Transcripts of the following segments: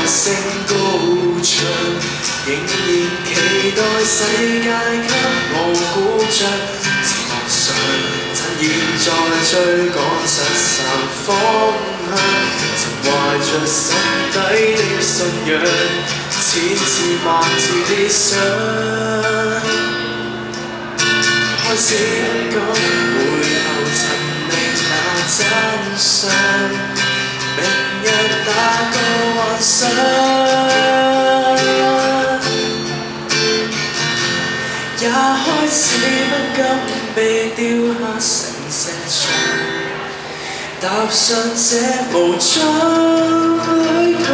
聲高唱，仍然期待世界給我鼓掌。寂寞上，趁現在追趕失散方向，曾懷着心底的信仰，千次萬次的想，開始不敢回頭尋覓那真相。明日打個幻想，也開始不敢被丟下成石牆，踏上這無盡旅途，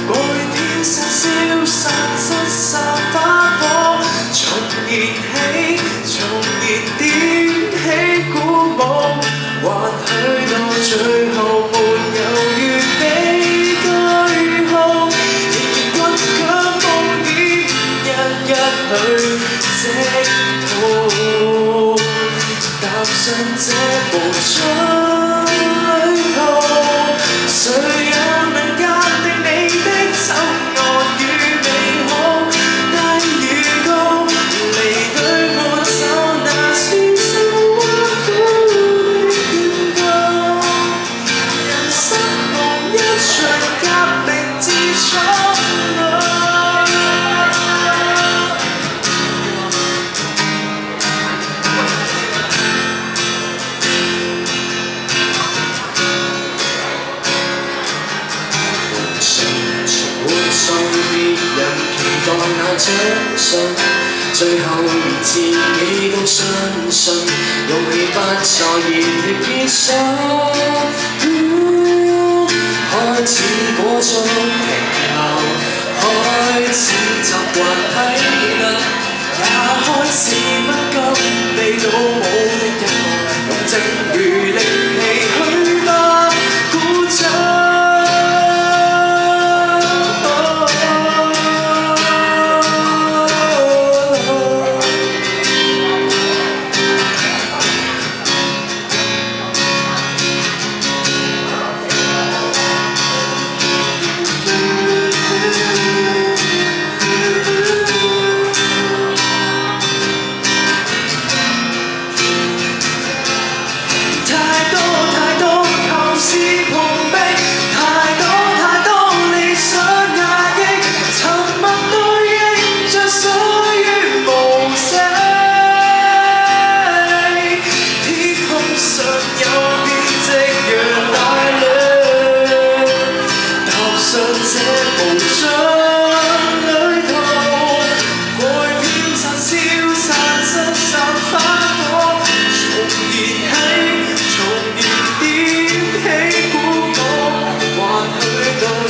過去天生消散失散花火，重燃起，重燃點起鼓舞，或許到最後沒有完美句號，仍然倔強冒險，日日去征途，踏上這無盡旅途，誰又能鑑定你的醜惡與美好？但預告離隊沒手，那酸酸屈苦的勸告，人生無一場革命之初。別人期待那獎賞，最後連自己都相信，勇氣不再熱血結霜。開始鼓足停留，開始習慣體能，也開始不甘被倒舞的一個，用剩餘力氣去吧，鼓掌。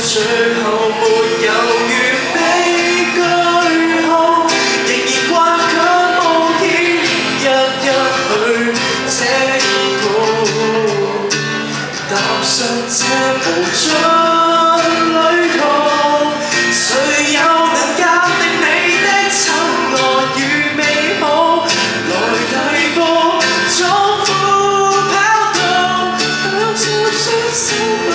最後沒有完美句號，仍然倔強冒險，日日去征途，踏上這無盡旅途，誰又能鑑定你的醜惡與美好？來第步壯闊跑道，踏上雙手。